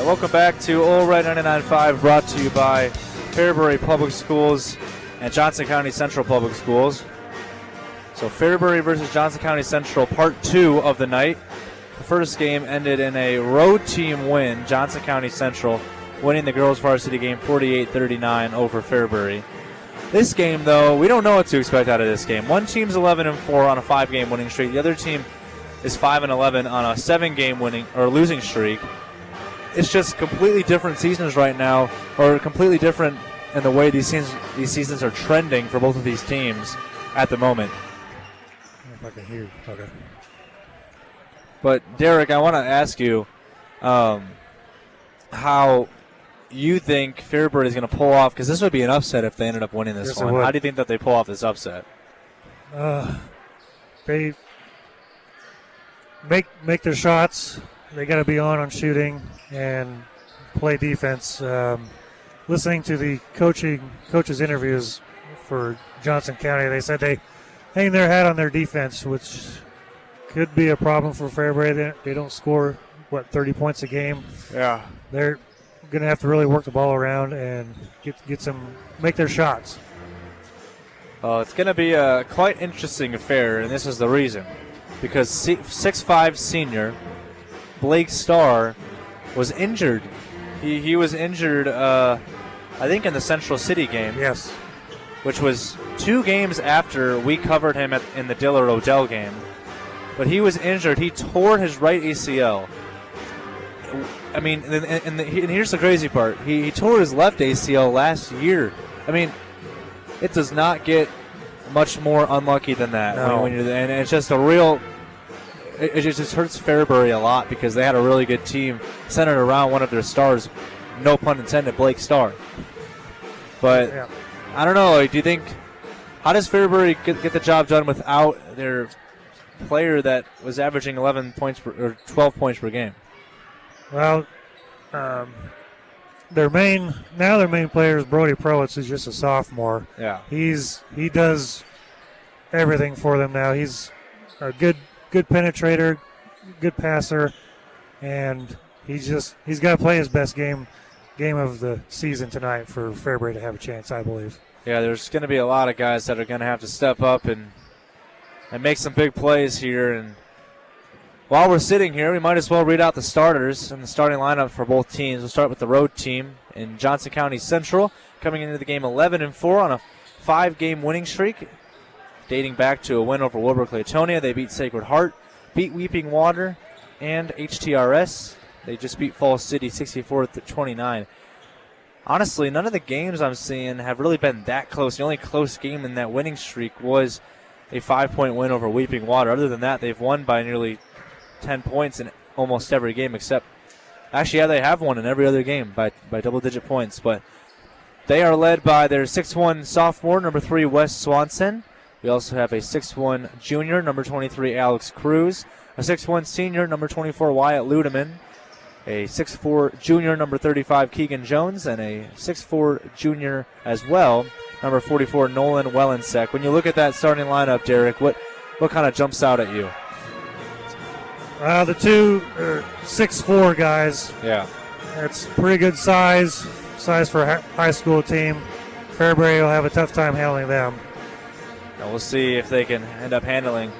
Welcome back to All Red 99.5, brought to you by Fairbury Public Schools and Johnson County Central Public Schools. So Fairbury versus Johnson County Central, part 2 of the night. The first game ended in a road team win, Johnson County Central winning the girls varsity game 48-39 over Fairbury. This game, though, we don't know what to expect out of this game. One team's 11-4 on a 5-game winning streak. The other team is 5-11 on a 7-game winning or losing streak. It's just completely different seasons right now, or completely different in the way these seasons are trending for both of these teams at the moment. If I can hear you. Okay. But Derek, I want to ask you how you think Fairbury is going to pull off, because this would be an upset if they ended up winning this yes, one. How do you think that they pull off this upset? They make their shots. They got to be on shooting and play defense. Listening to the coaches' interviews for Johnson County, they said they hang their hat on their defense, which could be a problem for Fairbury. They don't score 30 points a game. Yeah, they're going to have to really work the ball around and make their shots. Well, it's going to be a quite interesting affair, and this is the reason. Because 6'5" senior Blake Starr was injured. He was injured, I think, in the Central City game. Yes. Which was 2 games after we covered him in the Dillard Odell game. But he was injured. He tore his right ACL. I mean, and here's the crazy part. He tore his left ACL last year. I mean, it does not get much more unlucky than that. No. And it's just a real... It just hurts Fairbury a lot because they had a really good team centered around one of their stars, no pun intended, Blake Starr. But yeah. I don't know. Do you think, how does Fairbury get the job done without their player that was averaging 11 points or 12 points per game? Well, their main player is Brody Prowitz, who's just a sophomore. Yeah, he does everything for them now. He's a good penetrator, good passer, and he's got to play his best game of the season tonight for Fairbury to have a chance, I believe. Yeah, there's going to be a lot of guys that are going to have to step up and make some big plays here. And while we're sitting here, we might as well read out the starters and the starting lineup for both teams. We'll start with the road team in Johnson County Central, coming into the game 11-4 on a 5-game winning streak, dating back to a win over Wilbur-Claytonia. They beat Sacred Heart, beat Weeping Water, and HTRS. They just beat Falls City 64-29. Honestly, none of the games I'm seeing have really been that close. The only close game in that winning streak was a 5-point win over Weeping Water. Other than that, they've won by nearly 10 points in almost every game except, actually, yeah, they have won in every other game by double-digit points. But they are led by their 6'1 sophomore, number 3, Wes Swanson. We also have a 6'1 junior, number 23, Alex Cruz. A 6'1 senior, number 24, Wyatt Ludeman. A 6'4 junior, number 35, Keegan Jones. And a 6'4 junior as well, number 44, Nolan Wellensek. When you look at that starting lineup, Derek, what kind of jumps out at you? The two 6'4 guys. Yeah. That's pretty good size for a high school team. Fairbury will have a tough time handling them. And we'll see if they can end up handling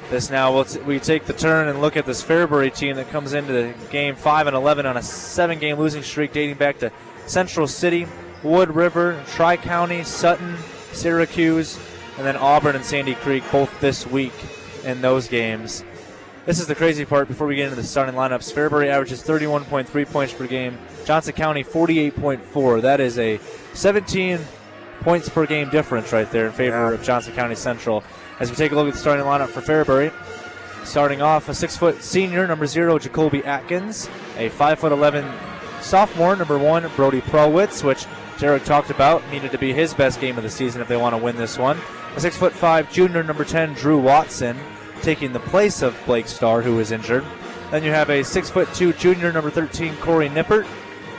this now. We take the turn and look at this Fairbury team that comes into the game 5-11 on a 7-game losing streak dating back to Central City, Wood River, Tri-County, Sutton, Syracuse, and then Auburn and Sandy Creek both this week in those games. This is the crazy part before we get into the starting lineups. Fairbury averages 31.3 points per game. Johnson County 48.4. That is a 17 points per game difference right there in favor of Johnson County Central. As we take a look at the starting lineup for Fairbury, starting off a 6' senior, number 0, Jacoby Atkins. A 5'11 sophomore, number 1, Brody Prowitz, which Derek talked about, needed to be his best game of the season if they want to win this one. A 6'5 junior, number 10, Drew Watson, taking the place of Blake Starr, who was injured. Then you have a 6'2 junior, number 13, Corey Nippert,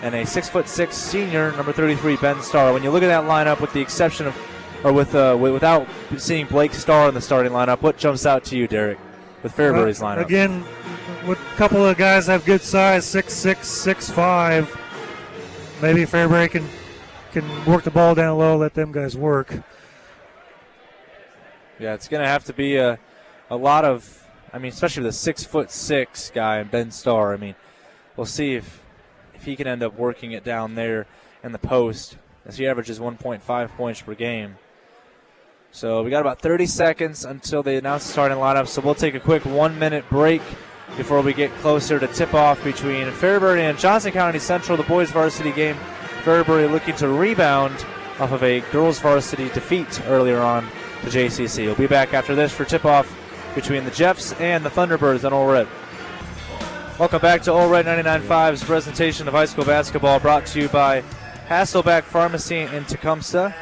and a 6'6 senior, number 33, Ben Starr. When you look at that lineup, with the exception of, or without seeing Blake Starr in the starting lineup, what jumps out to you, Derek, with Fairbury's lineup? Again, with a couple of guys have good size, 6'6", 6'5", maybe Fairbury can work the ball down low, let them guys work. Yeah, it's going to have to be a lot of, especially with a 6'6" guy, Ben Starr. We'll see if he can end up working it down there in the post, as he averages 1.5 points per game. So we got about 30 seconds until they announce the starting lineup, so we'll take a quick 1-minute break before we get closer to tip-off between Fairbury and Johnson County Central, the boys varsity game. Fairbury looking to rebound off of a girls varsity defeat earlier on to JCC. We'll be back after this for tip-off between the Jeffs and the Thunderbirds on Ole Red. Welcome back to Ole Red 99.5's presentation of high school basketball, brought to you by Hasselback Pharmacy in Tecumseh,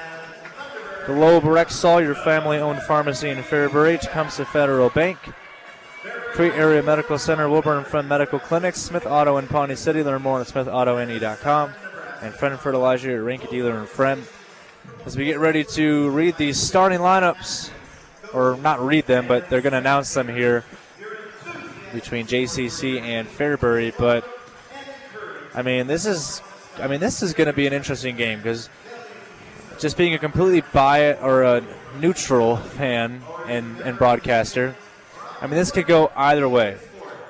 the Loeb Rexall, your family-owned pharmacy in Fairbury, Tecumseh Federal Bank, Crete Area Medical Center, Wilburn Friend Medical Clinics, Smith Auto in Pawnee City. Learn more at smithauto.ne.com, and Friend Fertilizer, your Rankin dealer and friend. As we get ready to read these starting lineups, or not read them, but they're going to announce them here between JCC and Fairbury. But this is going to be an interesting game, because just being a completely biased or a neutral fan and broadcaster, this could go either way.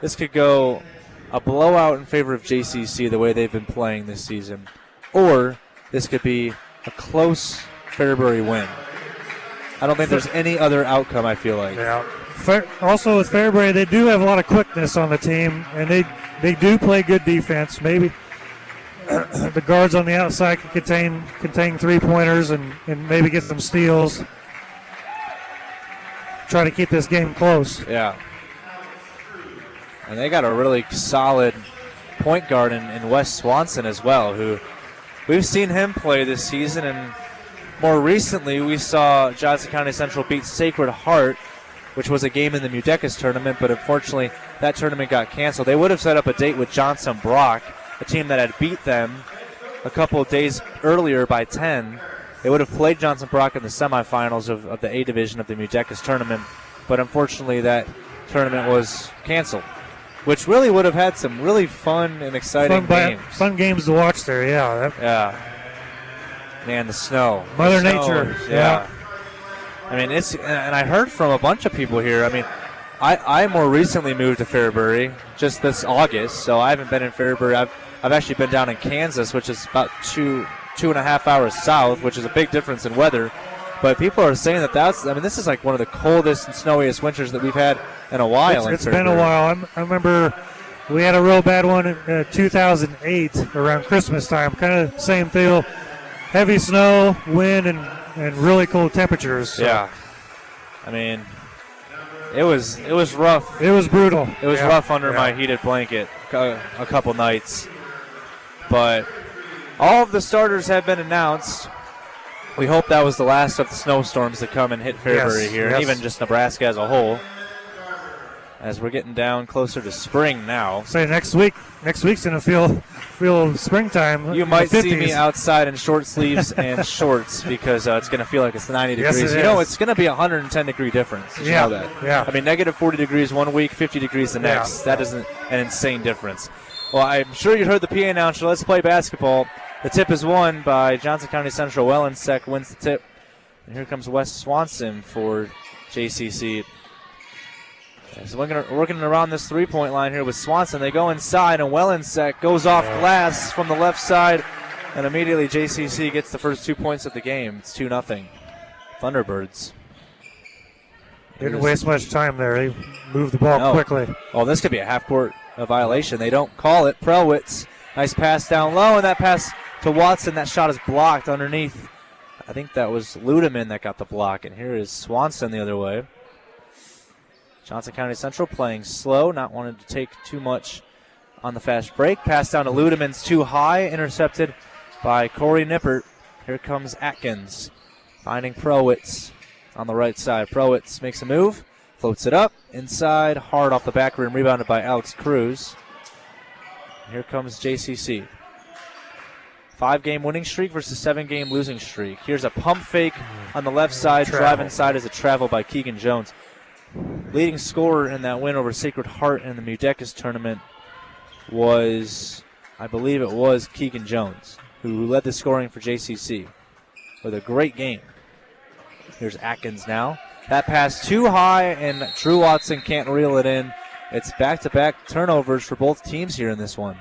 This could go a blowout in favor of JCC the way they've been playing this season, or this could be a close Fairbury win. I don't think there's any other outcome, I feel like. Yeah. Also with Fairbury, they do have a lot of quickness on the team, and they do play good defense. Maybe the guards on the outside can contain three-pointers and maybe get some steals. Try to keep this game close. Yeah. And they got a really solid point guard in Wes Swanson as well, who we've seen him play this season, and more recently we saw Johnson County Central beat Sacred Heart, which was a game in the Mudecas tournament, but unfortunately that tournament got canceled. They would have set up a date with Johnson Brock, a team that had beat them a couple of days earlier by 10. They would have played Johnson Brock in the semifinals of the A division of the Mudecas tournament, but unfortunately that tournament was canceled, which really would have had some really fun and exciting games. Fun games to watch there, yeah. Yeah. Man, the snow. Mother Nature. Yeah. And I heard from a bunch of people here. I more recently moved to Fairbury just this August, so I haven't been in Fairbury. I've actually been down in Kansas, which is about 2.5 hours south, which is a big difference in weather. But people are saying this is like one of the coldest and snowiest winters that we've had in a while. It's been a while. I remember we had a real bad one in 2008 around Christmas time. Kind of same deal. Heavy snow, wind, and really cold temperatures. So. Yeah. It was rough. It was brutal. It was rough under my heated blanket a couple nights. But all of the starters have been announced. We hope that was the last of the snowstorms that come and hit Fairbury here, and even just Nebraska as a whole, as we're getting down closer to spring now. So next week's going to feel springtime. You might see me outside in short sleeves and shorts, because it's going to feel like it's 90 degrees. It's going to be a 110-degree difference. Did you know that? Yeah. Negative 40 degrees one week, 50 degrees the next. That is an insane difference. Well, I'm sure you heard the PA announcer. Let's play basketball. The tip is won by Johnson County Central. Wellensek wins the tip. And here comes Wes Swanson for JCC. So we're working around this three-point line here with Swanson. They go inside, and Wellensek goes off glass from the left side, and immediately JCC gets the first 2 points of the game. It's 2-0. Thunderbirds. Didn't waste much time there. They moved the ball quickly. Oh, this could be a half-court violation. They don't call it. Prelwitz, nice pass down low, and that pass to Watson. That shot is blocked underneath. I think that was Ludeman that got the block, and here is Swanson the other way. Johnson County Central playing slow, not wanting to take too much on the fast break. Pass down to Ludeman's too high, intercepted by Corey Nippert. Here comes Atkins, finding Prowitz on the right side. Prowitz makes a move, floats it up, inside, hard off the back rim, rebounded by Alex Cruz. Here comes JCC. 5-game winning streak versus 7-game losing streak. Here's a pump fake on the left side. Drive inside is a travel by Keegan Jones. leading scorer in that win over Sacred Heart in the Mudecas tournament was, I believe it was Keegan Jones, who led the scoring for JCC with a great game. Here's Atkins now. That pass too high, and Drew Watson can't reel it in. It's back-to-back turnovers for both teams here in this one.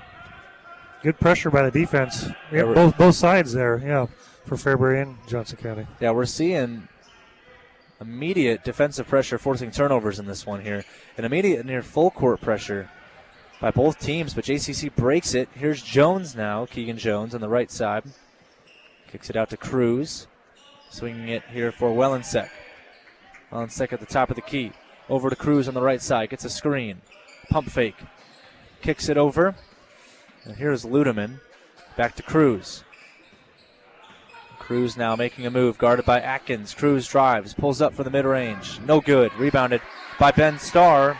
Good pressure by the defense. Yeah, both sides there, yeah, for Fairbury and Johnson County. Yeah, we're seeing immediate defensive pressure forcing turnovers in this one here. An immediate near full court pressure by both teams, but JCC breaks it. Here's Jones now, Keegan Jones on the right side. Kicks it out to Cruz. Swinging it here for Wellensek. Wellensek at the top of the key. Over to Cruz on the right side. Gets a screen. Pump fake. Kicks it over. And here's Ludeman. Back to Cruz. Cruz now making a move. Guarded by Atkins. Cruz drives. Pulls up for the mid-range. No good. Rebounded by Ben Starr.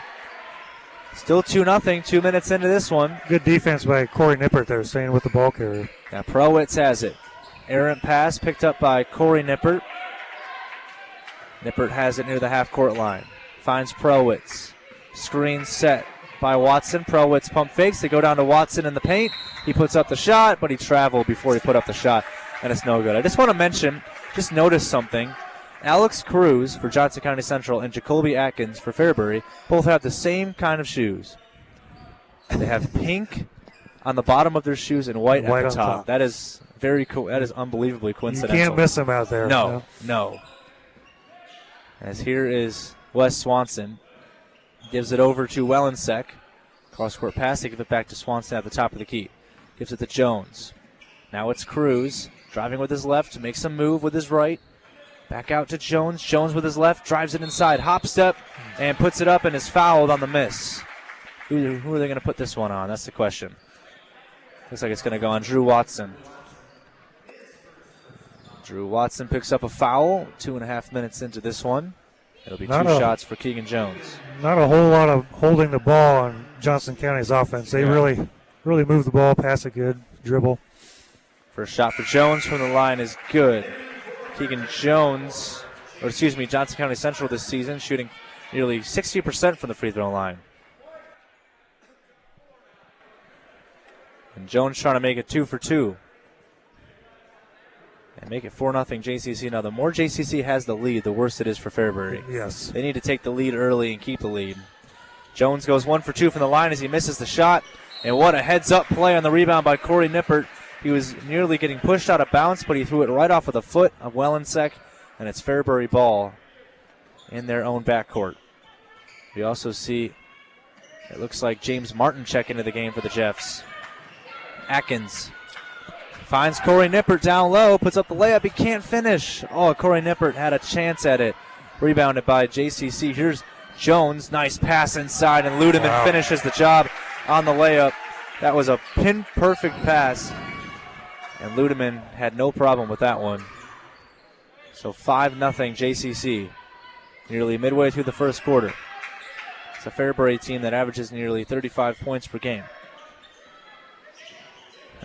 Still 2-0. 2 minutes into this one. Good defense by Corey Nippert there, staying with the ball carrier. Now Prowitz has it. Errant pass picked up by Corey Nippert. Nippert has it near the half-court line. Finds Prowitz. Screen set by Watson. Prowitz pump fakes. They go down to Watson in the paint. He puts up the shot, but he traveled before he put up the shot, and it's no good. I just want to mention, just notice something. Alex Cruz for Johnson County Central and Jacoby Atkins for Fairbury both have the same kind of shoes. They have pink on the bottom of their shoes and white at the top. That is very cool. That is unbelievably coincidental. You can't miss them out there. No. As here is Wes Swanson. Gives it over to Wellensek. Cross-court pass. They give it back to Swanson at the top of the key. Gives it to Jones. Now it's Cruz. Driving with his left. Makes a move with his right. Back out to Jones. Jones with his left. Drives it inside. Hop step. And puts it up and is fouled on the miss. Who are they going to put this one on? That's the question. Looks like it's going to go on Drew Watson. Drew Watson picks up a foul. 2.5 minutes into this one. It'll be two shots for Keegan Jones. Not a whole lot of holding the ball on Johnson County's offense. They really move the ball, pass it good, dribble. First shot for Jones from the line is good. Keegan Jones, Johnson County Central this season shooting nearly 60% from the free throw line. And Jones trying to make it 2 for 2. And make it 4-0 JCC. Now, the more JCC has the lead, the worse it is for Fairbury. Yes. They need to take the lead early and keep the lead. Jones goes 1 for 2 from the line as he misses the shot. And what a heads-up play on the rebound by Corey Nippert. He was nearly getting pushed out of bounds, but he threw it right off of the foot of Wellensek, and it's Fairbury ball in their own backcourt. We also see, it looks like James Martin check into the game for the Jeffs. Atkins finds Corey Nippert down low, puts up the layup. He can't finish. Oh, Corey Nippert had a chance at it. Rebounded by JCC. Here's Jones. Nice pass inside, and Ludeman finishes the job on the layup. That was a pin-perfect pass, and Ludeman had no problem with that one. So 5-0 JCC, nearly midway through the first quarter. It's a Fairbury team that averages nearly 35 points per game.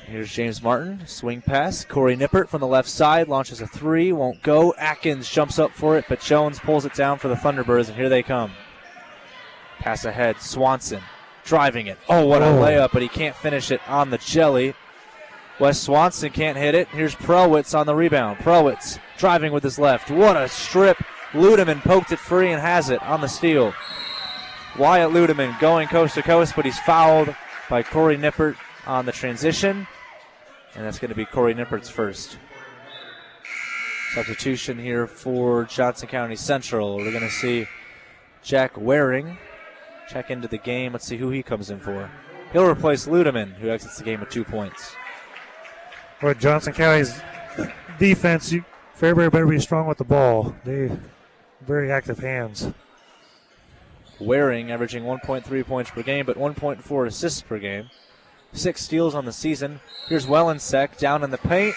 Here's James Martin, swing pass. Corey Nippert from the left side launches a three, won't go. Atkins jumps up for it, but Jones pulls it down for the Thunderbirds, and here they come. Pass ahead, Swanson driving it. Oh, what a layup, but he can't finish it on the jelly. Wes Swanson can't hit it. Here's Prowitz on the rebound. Prowitz driving with his left. What a strip. Ludeman poked it free and has it on the steal. Wyatt Ludeman going coast to coast, but he's fouled by Corey Nippert on the transition, and that's going to be Corey Nippert's first. Substitution here for Johnson County Central. We're going to see Jack Waring check into the game. Let's see who he comes in for. He'll replace Ludeman, who exits the game with 2 points. Well, Johnson County's defense, Fairbury better be strong with the ball. They very active hands. Waring averaging 1.3 points per game, but 1.4 assists per game. 6 steals on the season. Here's Wellensek down in the paint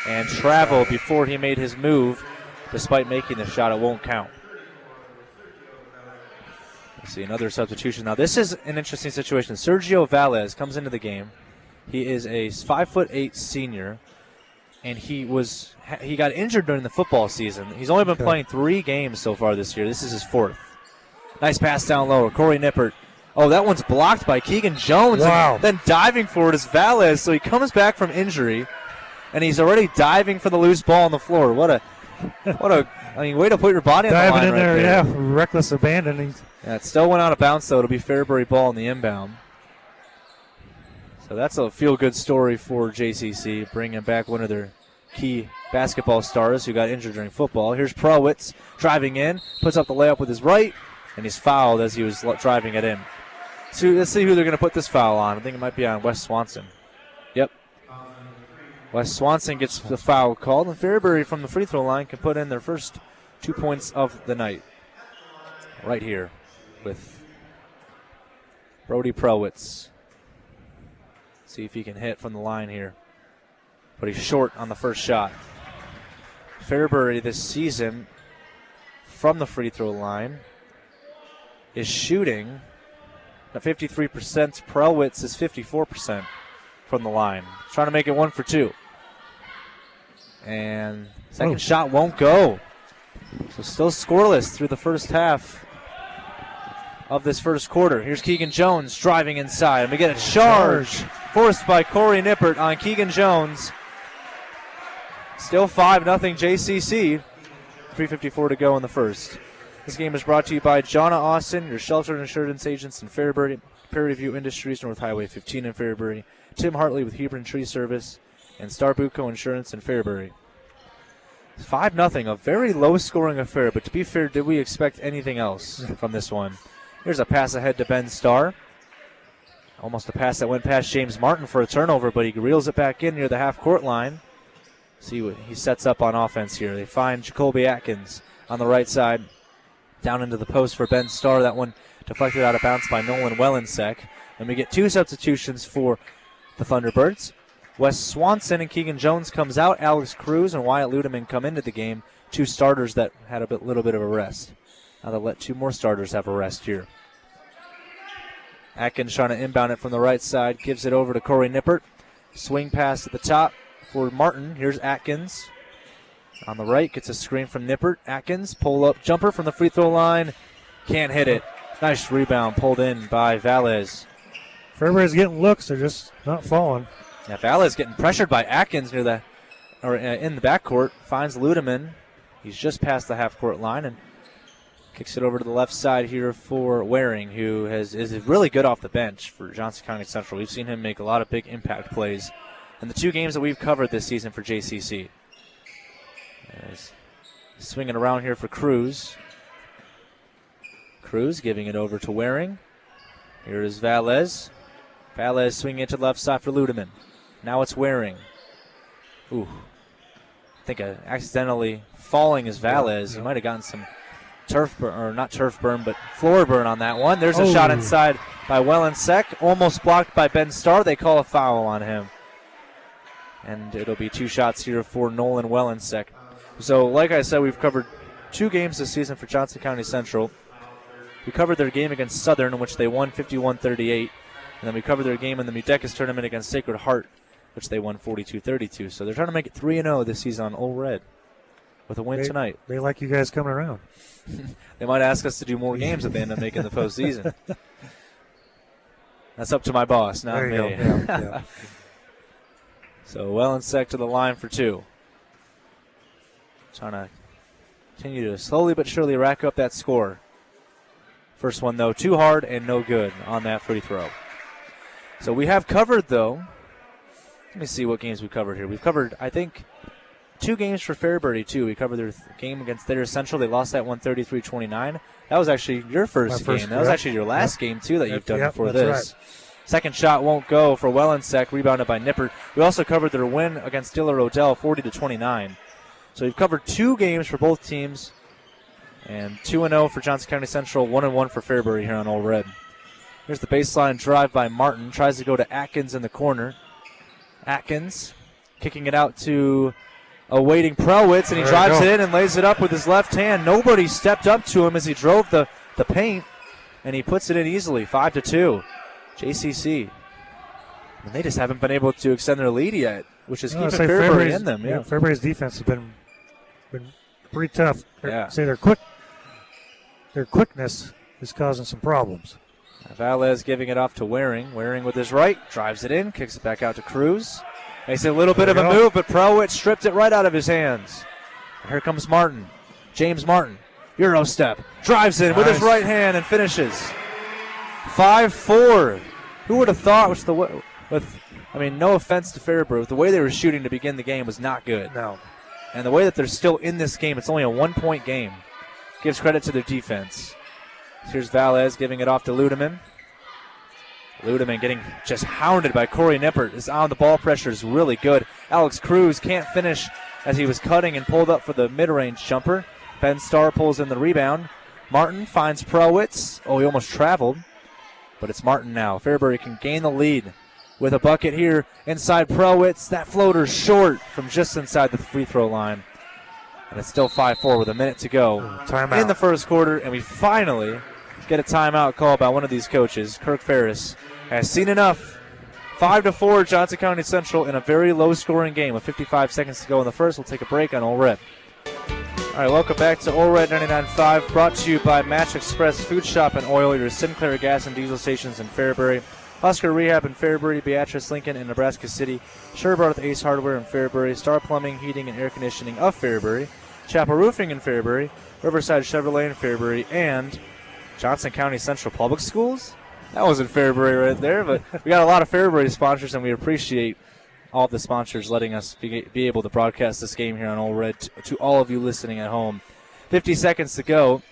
and traveled before he made his move. Despite making the shot, it won't count. Let's see, another substitution. Now, this is an interesting situation. Sergio Valles comes into the game. He is a 5'8" senior, and he got injured during the football season. He's only been playing 3 games so far this year. This is his 4th. Nice pass down low. Corey Nippert. Oh, that one's blocked by Keegan Jones. Wow. And then diving for it is Valles. So he comes back from injury, and he's already diving for the loose ball on the floor. What a way to put your body on the line diving in right there, there. yeah, reckless abandon. Yeah, it still went out of bounds, though. It'll be Fairbury ball in the inbound. So that's a feel-good story for JCC, bringing back one of their key basketball stars who got injured during football. Here's Prowitz driving in, puts up the layup with his right, and he's fouled as he was driving it in. So let's see who they're going to put this foul on. I think it might be on Wes Swanson. Yep. Wes Swanson gets the foul called, and Fairbury from the free throw line can put in their first 2 points of the night. Right here with Brody Prowitz. See if he can hit from the line here. But he's short on the first shot. Fairbury this season from the free throw line is shooting at 53%. Prowitz is 54% from the line. Trying to make it 1 for 2. And second shot won't go. So still scoreless through the first half of this first quarter. Here's Keegan Jones driving inside. And we get a charge forced by Corey Nippert on Keegan Jones. Still 5-0 JCC. 3:54 to go in the first. This game is brought to you by Jonna Austin, your shelter insurance agents in Fairbury, Prairie View Industries, North Highway 15 in Fairbury, Tim Hartley with Hebron Tree Service, and Starbuco Insurance in Fairbury. 5-0, a very low-scoring affair, but to be fair, did we expect anything else from this one? Here's a pass ahead to Ben Starr. Almost a pass that went past James Martin for a turnover, but he reels it back in near the half-court line. See what he sets up on offense here. They find Jacoby Atkins on the right side. Down into the post for Ben Starr. That one deflected out of bounds by Nolan Wellensek. And we get 2 substitutions for the Thunderbirds. Wes Swanson and Keegan Jones comes out. Alex Cruz and Wyatt Ludeman come into the game. 2 starters that had a little bit of a rest. Now they'll let 2 more starters have a rest here. Atkins trying to inbound it from the right side. Gives it over to Corey Nippert. Swing pass at the top for Martin. Here's Atkins. On the right, gets a screen from Nippert. Atkins, pull-up jumper from the free throw line. Can't hit it. Nice rebound pulled in by Valles. Fairbury's getting looks. They're just not falling. Yeah, Valles getting pressured by Atkins in the backcourt. Finds Ludeman. He's just past the half-court line and kicks it over to the left side here for Waring, who is really good off the bench for Johnson County Central. We've seen him make a lot of big impact plays in the 2 games that we've covered this season for JCC. Swinging around here for Cruz. Cruz giving it over to Waring. Here is Valles. Valles swinging it to the left side for Ludeman. Now it's Waring. Ooh. I think accidentally falling is Valles. He might have gotten some turf burn, or not turf burn, but floor burn on that one. There's a shot inside by Wellensek. Almost blocked by Ben Starr. They call a foul on him. And it'll be 2 shots here for Nolan Wellensek. So, like I said, we've covered 2 games this season for Johnson County Central. We covered their game against Southern, in which they won 51-38. And then we covered their game in the Mudecas tournament against Sacred Heart, which they won 42-32. So they're trying to make it 3-0 this season on Old Red with a win tonight. They like you guys coming around. They might ask us to do more games if they end up making the postseason. That's up to my boss, not me. Yeah. So Wellensek to the line for 2. Trying to continue to slowly but surely rack up that score. First one, though, too hard and no good on that free throw. So we have covered, though. Let me see what games we covered here. We've covered, I think, 2 games for Fairbury, too. We covered their game against Thayer Central. They lost that one 33-29. That was actually your first game. That was actually your last game, too, that you've done before this. Right. Second shot won't go for Wellensek, rebounded by Nippert. We also covered their win against Diller Odell, 40-29. So we've covered 2 games for both teams, and 2-0 for Johnson County Central, 1-1 for Fairbury here on Old Red. Here's the baseline drive by Martin. Tries to go to Atkins in the corner. Atkins kicking it out to a waiting Prowitz, and he drives it in and lays it up with his left hand. Nobody stepped up to him as he drove the paint, and he puts it in easily, 5-2. JCC. And they just haven't been able to extend their lead yet, which is keeping Fairbury in them. Yeah, Fairbury's defense has been pretty tough. Yeah. Say their quickness is causing some problems. Valles giving it off to Waring. Waring with his right, drives it in, kicks it back out to Cruz. Makes it a little bit of a move, but Prowitz stripped it right out of his hands. Here comes Martin. James Martin, Euro step, drives in with his right hand and finishes. 5-4. Who would have thought no offense to Fairbury, but the way they were shooting to begin the game was not good. No. And the way that they're still in this game, it's only a 1-point game. Gives credit to their defense. Here's Valles giving it off to Ludeman. Ludeman getting just hounded by Corey Nippert. His on-the-ball pressure is really good. Alex Cruz can't finish as he was cutting and pulled up for the mid-range jumper. Ben Starr pulls in the rebound. Martin finds Prowitz. Oh, he almost traveled. But it's Martin now. Fairbury can gain the lead with a bucket here inside Prowitz. That floater short from just inside the free throw line. And it's still 5-4 with a minute to go in the first quarter. And we finally get a timeout called by one of these coaches. Kirk Ferris has seen enough. 5-4 Johnson County Central in a very low-scoring game with 55 seconds to go in the first. We'll take a break on Ole Red. All right, welcome back to Ole Red 99.5, brought to you by Match Express Food Shop and Oil, your Sinclair gas and diesel stations in Fairbury, Husker Rehab in Fairbury, Beatrice Lincoln in Nebraska City, Sherbarth Ace Hardware in Fairbury, Star Plumbing, Heating, and Air Conditioning of Fairbury, Chapel Roofing in Fairbury, Riverside Chevrolet in Fairbury, and Johnson County Central Public Schools. That wasn't Fairbury right there, but we got a lot of Fairbury sponsors, and we appreciate all of the sponsors letting us be able to broadcast this game here on Ole Red to all of you listening at home. 50 seconds to go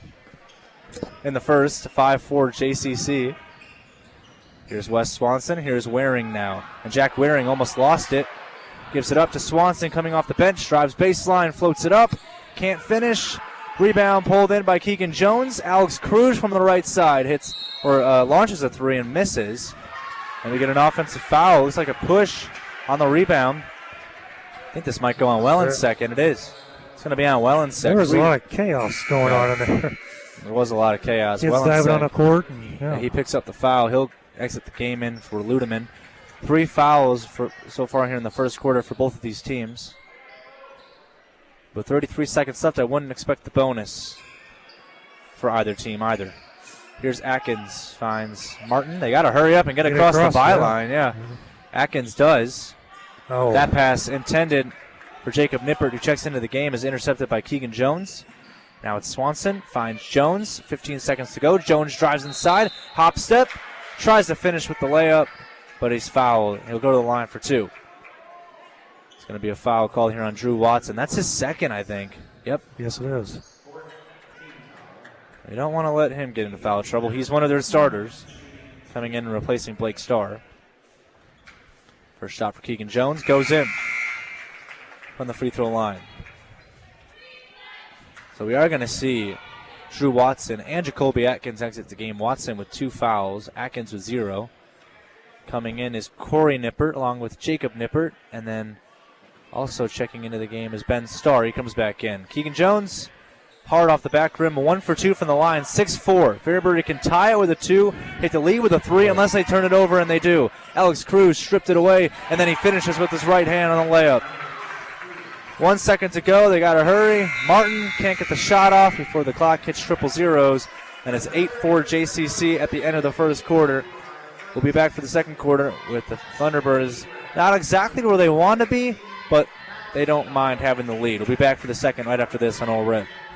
in the first, 5-4 JCC. Here's Wes Swanson. Here's Waring now. And Jack Waring almost lost it. Gives it up to Swanson coming off the bench. Drives baseline, floats it up. Can't finish. Rebound pulled in by Keegan Jones. Alex Cruz from the right side launches a three and misses. And we get an offensive foul. Looks like a push on the rebound. I think this might go on Wellen's second. It is. It's going to be on Wellen's second. There was a lot of chaos going on in there. There was a lot of chaos. Kids diving on the court. He picks up the foul. He'll exit the game in for Ludeman. 3 fouls so far here in the first quarter for both of these teams. With 33 seconds left, I wouldn't expect the bonus for either team either. Here's Atkins, finds Martin. They got to hurry up and get across the byline. Yeah. Atkins does. Oh. That pass intended for Jacob Nippert, who checks into the game, is intercepted by Keegan Jones. Now it's Swanson, finds Jones. 15 seconds to go. Jones drives inside, hop step, tries to finish with the layup, but he's fouled. He'll go to the line for 2. It's going to be a foul called here on Drew Watson. That's his second, I think. Yep. Yes, it is. You don't want to let him get into foul trouble. He's one of their starters, coming in and replacing Blake Starr. First shot for Keegan Jones goes in from the free throw line. So we are going to see Drew Watson and Jacoby Atkins exit the game. Watson with 2 fouls, Atkins with 0. Coming in is Corey Nippert along with Jacob Nippert, and then also checking into the game is Ben Starr. He comes back in. Keegan Jones, hard off the back rim, 1 for 2 from the line, 6-4. Fairbury can tie it with a 2, hit the lead with a 3 unless they turn it over, and they do. Alex Cruz stripped it away, and then he finishes with his right hand on the layup. 1 second to go. They got to hurry. Martin can't get the shot off before the clock hits triple zeros, and it's 8-4 JCC at the end of the first quarter. We'll be back for the second quarter with the Thunderbirds not exactly where they want to be, but they don't mind having the lead. We'll be back for the second right after this on Ole Red.